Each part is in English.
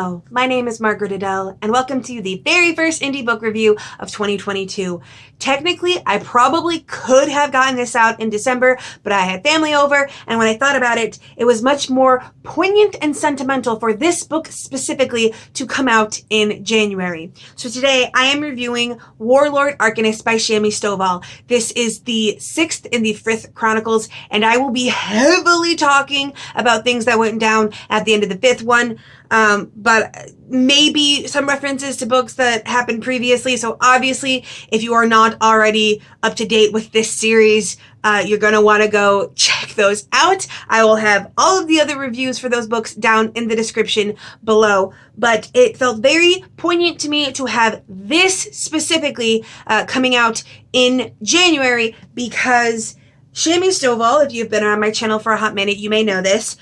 Hello, my name is Margaret Adele, and welcome to the very first indie book review of 2022. Technically, I probably could have gotten this out in December, but I had family over, and when I thought about it, it was much more poignant and sentimental for this book specifically to come out in January. So today, I am reviewing Warlord Arcanist by Shami Stovall. This is the 6th in the Frith Chronicles, and I will be heavily talking about things that went down at the end of the 5th one. But maybe some references to books that happened previously. So obviously, if you are not already up to date with this series, you're going to want to go check those out. I will have all of the other reviews for those books down in the description below. But it felt very poignant to me to have this specifically coming out in January because Shami Stovall, if you've been on my channel for a hot minute, you may know this,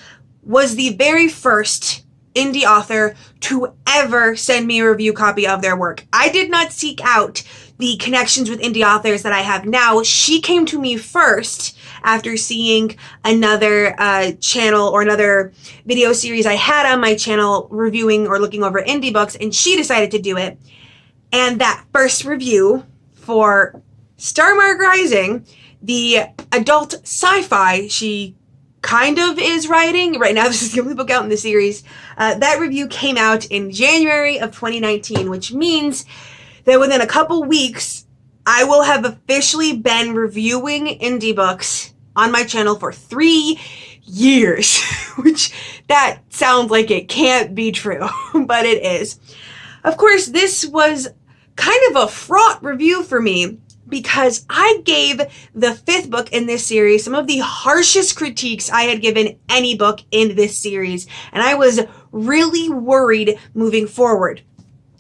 was the very first indie author to ever send me a review copy of their work. I did not seek out the connections with indie authors that I have now. She came to me first after seeing another channel or another video series I had on my channel reviewing or looking over indie books, and she decided to do it. And that first review for Starmark Rising, the adult sci-fi she kind of is writing right now, this is the only book out in the series, that review came out in January of 2019, which means that within a couple weeks, I will have officially been reviewing indie books on my channel for 3 years, which that sounds like it can't be true, but it is. Of course, this was kind of a fraught review for me, because I gave the 5th book in this series some of the harshest critiques I had given any book in this series, and I was really worried moving forward.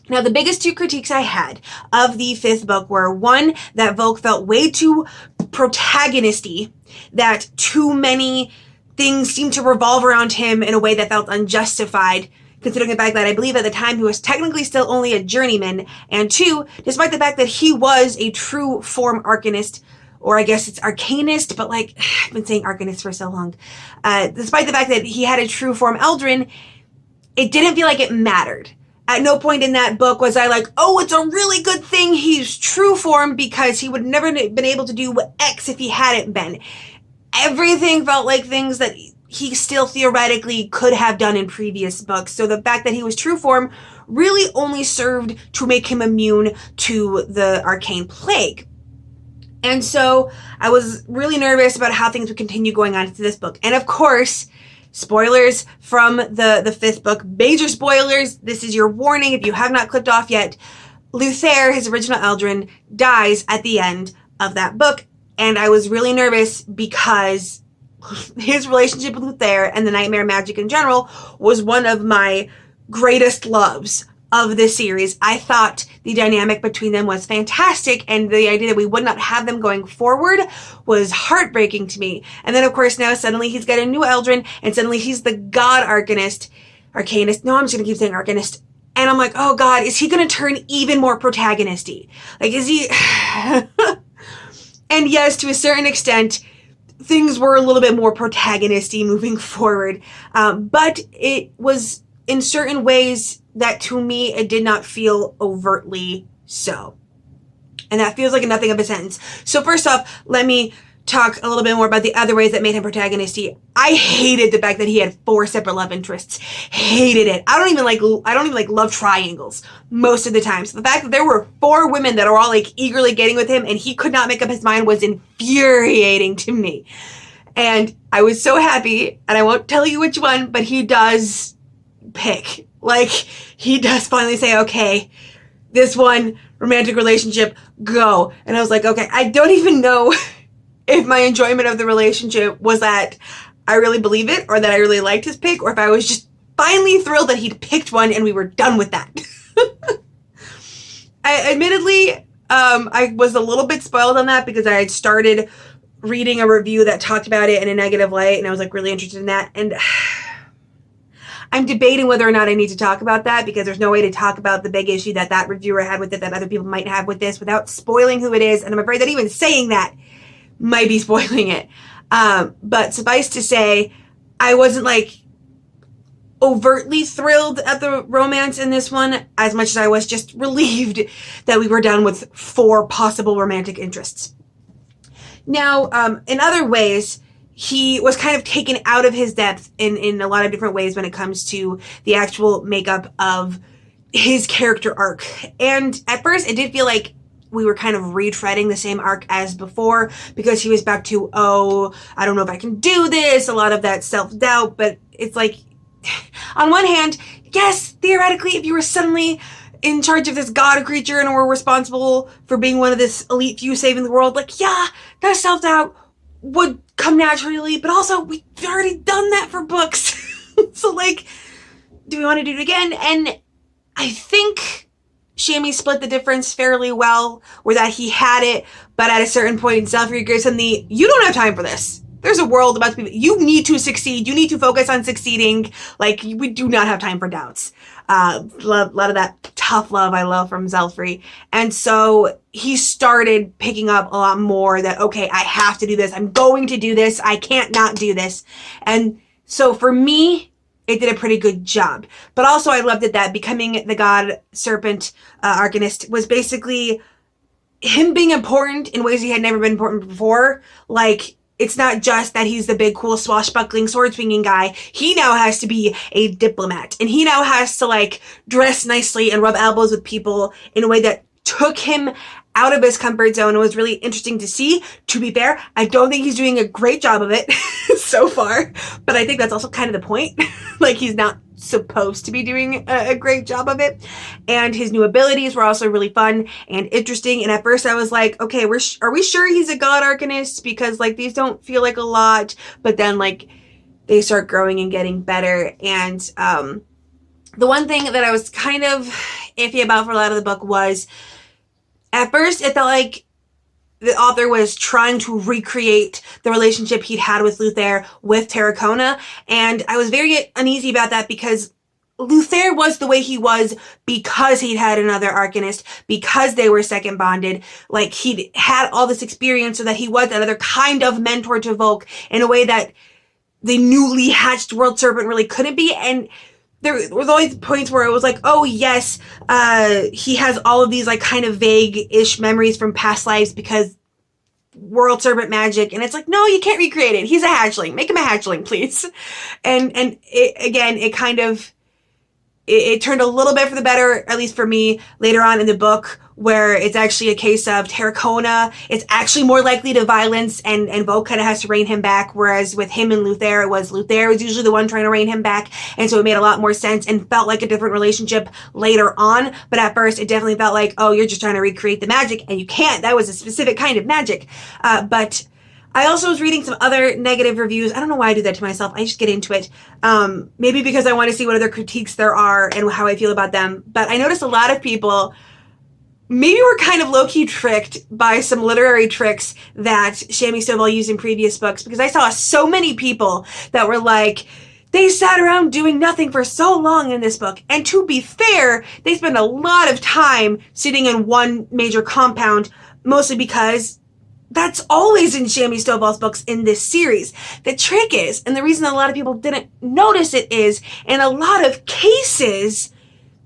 Now, the biggest 2 critiques I had of the 5th book were, one, that Volk felt way too protagonisty, that too many things seemed to revolve around him in a way that felt unjustified, considering the fact that I believe at the time he was technically still only a journeyman, and 2, despite the fact that he was a true form arcanist, or I guess it's arcanist, but like, I've been saying arcanist for so long, despite the fact that he had a true form Eldrin, it didn't feel like it mattered. At no point in that book was I like, oh, it's a really good thing he's true form because he would never been able to do X if he hadn't been. Everything felt like things that he still theoretically could have done in previous books. So the fact that he was true form really only served to make him immune to the arcane plague. And so I was really nervous about how things would continue going on into this book. And of course, spoilers from the 5th book, major spoilers. This is your warning if you have not clicked off yet. Luther, his original Eldrin, dies at the end of that book. And I was really nervous because his relationship with Luther and the nightmare magic in general was one of my greatest loves of this series. I thought the dynamic between them was fantastic, and the idea that we would not have them going forward was heartbreaking to me. And then, of course, now suddenly he's got a new Eldrin, and suddenly he's the god arcanist. No, I'm just going to keep saying arcanist. And I'm like, oh god, is he going to turn even more protagonisty? Like, is he... And yes, to a certain extent, things were a little bit more protagonisty moving forward. But it was in certain ways that to me, it did not feel overtly so. And that feels like nothing of a sentence. So first off, let me talk a little bit more about the other ways that made him protagonisty. I hated the fact that he had 4 separate love interests. Hated it. I don't even like love triangles most of the time. So the fact that there were 4 women that are all like eagerly getting with him and he could not make up his mind was infuriating to me. And I was so happy, and I won't tell you which one, but he does pick. Like, he does finally say, okay, this one romantic relationship, go. And I was like, okay, I don't even know if my enjoyment of the relationship was that I really believe it, or that I really liked his pick, or if I was just finally thrilled that he'd picked one and we were done with that. Admittedly, I was a little bit spoiled on that because I had started reading a review that talked about it in a negative light, and I was like really interested in that. And I'm debating whether or not I need to talk about that, because there's no way to talk about the big issue that reviewer had with it that other people might have with this without spoiling who it is. And I'm afraid that even saying that might be spoiling it. But suffice to say, I wasn't like overtly thrilled at the romance in this one as much as I was just relieved that we were done with 4 possible romantic interests. Now, in other ways, he was kind of taken out of his depth in a lot of different ways when it comes to the actual makeup of his character arc. And at first, it did feel like we were kind of retreading the same arc as before, because he was back to, oh, I don't know if I can do this, a lot of that self-doubt. But it's like, on one hand, yes, theoretically, if you were suddenly in charge of this god creature and were responsible for being one of this elite few saving the world, like, yeah, that self-doubt would come naturally, but also we've already done that for books. So, like, do we want to do it again? And I think Shami split the difference fairly well, where that he had it, but at a certain point, Zelfrey agrees on the, you don't have time for this. There's a world about to be, you need to succeed. You need to focus on succeeding. Like, we do not have time for doubts. A lot of that tough love I love from Zelfrey. And so he started picking up a lot more that, okay, I have to do this. I'm going to do this. I can't not do this. And so for me, it did a pretty good job. But also I loved it that becoming the god serpent Arcanist was basically him being important in ways he had never been important before. Like, it's not just that he's the big, cool, swashbuckling, sword-swinging guy. He now has to be a diplomat. And he now has to, like, dress nicely and rub elbows with people in a way that took him out of his comfort zone. It was really interesting to see. To be fair, I don't think he's doing a great job of it so far. But I think that's also kind of the point. Like, he's not supposed to be doing a great job of it. And his new abilities were also really fun and interesting. And at first I was like, okay, are we sure he's a god arcanist? Because, like, these don't feel like a lot. But then, like, they start growing and getting better. And the one thing that I was kind of iffy about for a lot of the book was, at first it felt like the author was trying to recreate the relationship he'd had with Luthair with Terracona. And I was very uneasy about that, because Luthair was the way he was because he'd had another Arcanist, because they were second bonded. Like, he'd had all this experience, so that he was another kind of mentor to Volk in a way that the newly hatched World Serpent really couldn't be. And there was always points where it was like, oh yes, he has all of these, like, kind of vague-ish memories from past lives because World Serpent magic. And it's like, no, you can't recreate it. He's a hatchling. Make him a hatchling, please. And it kind of, it turned a little bit for the better, at least for me, later on in the book, where it's actually a case of Terracona. It's actually more likely to violence, and Volk kind of has to rein him back, whereas with him and Luthair, Luthair was usually the one trying to rein him back, and so it made a lot more sense and felt like a different relationship later on. But at first, it definitely felt like, oh, you're just trying to recreate the magic, and you can't. That was a specific kind of magic. But I also was reading some other negative reviews. I don't know why I do that to myself. I just get into it. Maybe because I want to see what other critiques there are and how I feel about them. But I noticed a lot of people maybe were kind of low-key tricked by some literary tricks that Shami Stovall used in previous books, because I saw so many people that were like, they sat around doing nothing for so long in this book. And to be fair, they spend a lot of time sitting in one major compound, mostly because that's always in Shami Stovall's books in this series. The trick is, and the reason a lot of people didn't notice it is, in a lot of cases,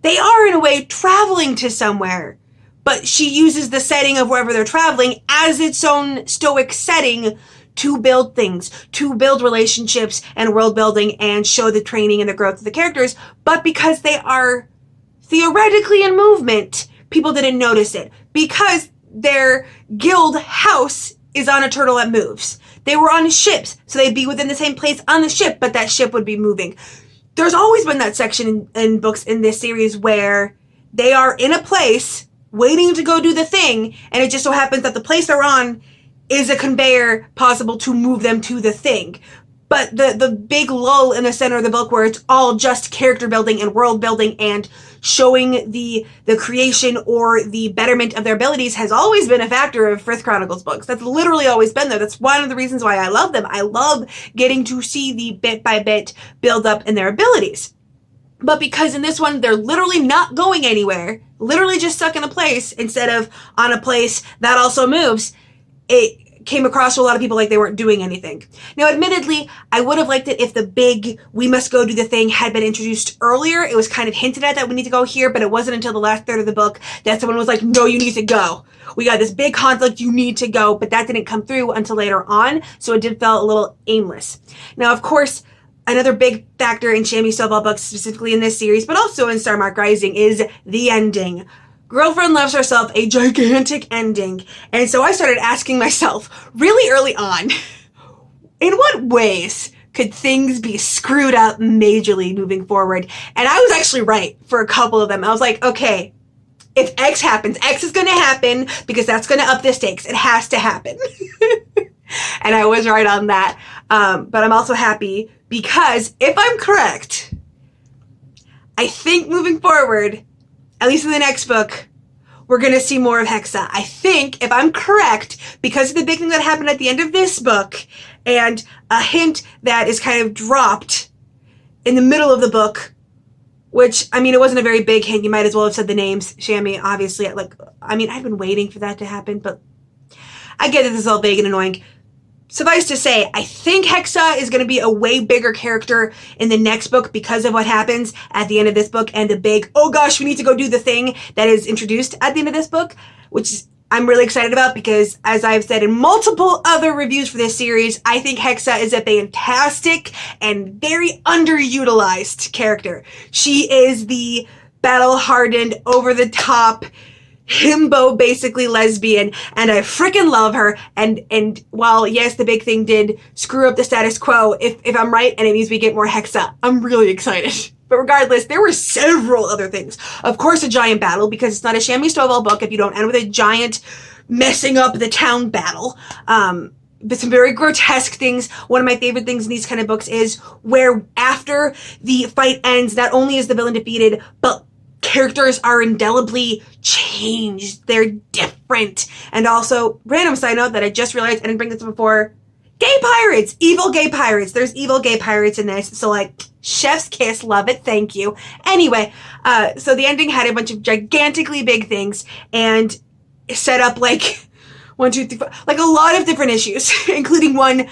they are in a way traveling to somewhere. But she uses the setting of wherever they're traveling as its own stoic setting to build things, to build relationships and world building and show the training and the growth of the characters. But because they are theoretically in movement, people didn't notice it. Because their guild house is on a turtle that moves. They were on ships, so they'd be within the same place on the ship, but that ship would be moving. There's always been that section in books in this series where they are in a place waiting to go do the thing, and it just so happens that the place they're on is a conveyor possible to move them to the thing. But the big lull in the center of the book where it's all just character building and world building and showing the creation or the betterment of their abilities has always been a factor of Frith Chronicles books. That's literally always been there. That's one of the reasons why I love them. I love getting to see the bit by bit build up in their abilities. But because in this one, they're literally not going anywhere, literally just stuck in a place instead of on a place that also moves, it came across to a lot of people like they weren't doing anything. Now, admittedly, I would have liked it if the big "we must go do the thing" had been introduced earlier. It was kind of hinted at that we need to go here, but it wasn't until the last third of the book that someone was like, no, you need to go. We got this big conflict, you need to go, but that didn't come through until later on, so it did feel a little aimless. Now, of course, another big factor in Shami Stovall books, specifically in this series, but also in Starmark Rising, is the ending. Girlfriend Loves Herself, a gigantic ending. And so I started asking myself really early on, in what ways could things be screwed up majorly moving forward? And I was actually right for a couple of them. I was like, okay, if X happens, X is going to happen because that's going to up the stakes. It has to happen. And I was right on that. But I'm also happy because if I'm correct, I think moving forward, at least in the next book, we're going to see more of Hexa. I think, if I'm correct, because of the big thing that happened at the end of this book, and a hint that is kind of dropped in the middle of the book, which, I mean, it wasn't a very big hint. You might as well have said the names, Shami, obviously. I've been waiting for that to happen, but I get that this is all vague and annoying. Suffice to say, I think Hexa is going to be a way bigger character in the next book because of what happens at the end of this book and the big, oh gosh, we need to go do the thing that is introduced at the end of this book, which I'm really excited about because, as I've said in multiple other reviews for this series, I think Hexa is a fantastic and very underutilized character. She is the battle-hardened, over-the-top, himbo basically lesbian, and I freaking love her. And while yes, the big thing did screw up the status quo, if I'm right and it means we get more Hexa, I'm really excited. But regardless, there were several other things. Of course, a giant battle, because it's not a Shami Stovall book if you don't end with a giant messing up the town battle. But some very grotesque things. One of my favorite things in these kind of books is where after the fight ends, not only is the villain defeated, but characters are indelibly changed. They're different. And also, random side note that I just realized, I didn't bring this up before, gay pirates! Evil gay pirates. There's evil gay pirates in this. So, chef's kiss. Love it. Thank you. Anyway, so the ending had a bunch of gigantically big things and set up, 1, 2, 3, 4, a lot of different issues, including one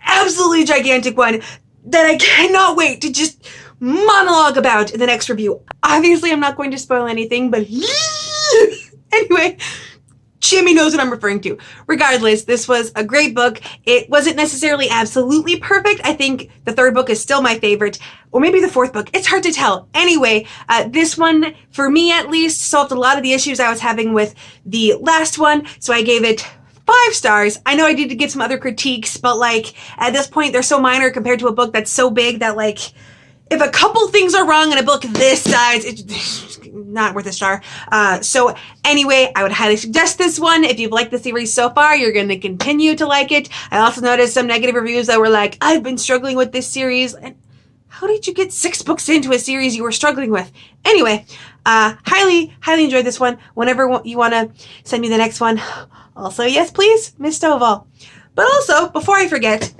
absolutely gigantic one that I cannot wait to just monologue about in the next review. Obviously, I'm not going to spoil anything, but anyway, Shami knows what I'm referring to. Regardless, this was a great book. It wasn't necessarily absolutely perfect. I think the third book is still my favorite, or maybe the fourth book. It's hard to tell. Anyway, this one, for me at least, solved a lot of the issues I was having with the last one, so I gave it 5 stars. I know I did give some other critiques, but at this point, they're so minor compared to a book that's so big that if a couple things are wrong in a book this size, it's not worth a star. So anyway, I would highly suggest this one. If you've liked the series so far, you're going to continue to like it. I also noticed some negative reviews that were like, I've been struggling with this series. And how did you get 6 books into a series you were struggling with? Anyway, highly enjoyed this one. Whenever you want to send me the next one, also, yes, please, Miss Stovall. But also, before I forget,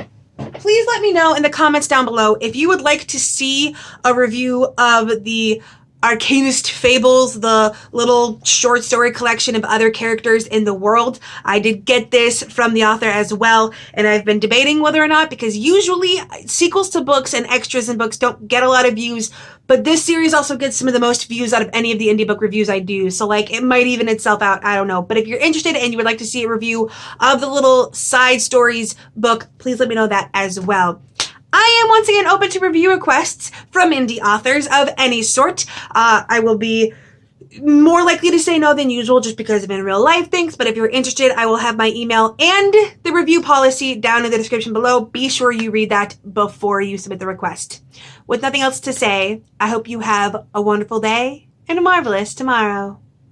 please let me know in the comments down below if you would like to see a review of the Arcanist Fables, the little short story collection of other characters in the world. I did get this from the author as well, and I've been debating whether or not, because usually sequels to books and extras in books don't get a lot of views, but this series also gets some of the most views out of any of the indie book reviews I do, so it might even itself out, I don't know. But if you're interested and you would like to see a review of the little side stories book, please let me know that as well. I am once again open to review requests from indie authors of any sort. I will be more likely to say no than usual just because of in real life things, but if you're interested, I will have my email and the review policy down in the description below. Be sure you read that before you submit the request. With nothing else to say, I hope you have a wonderful day and a marvelous tomorrow.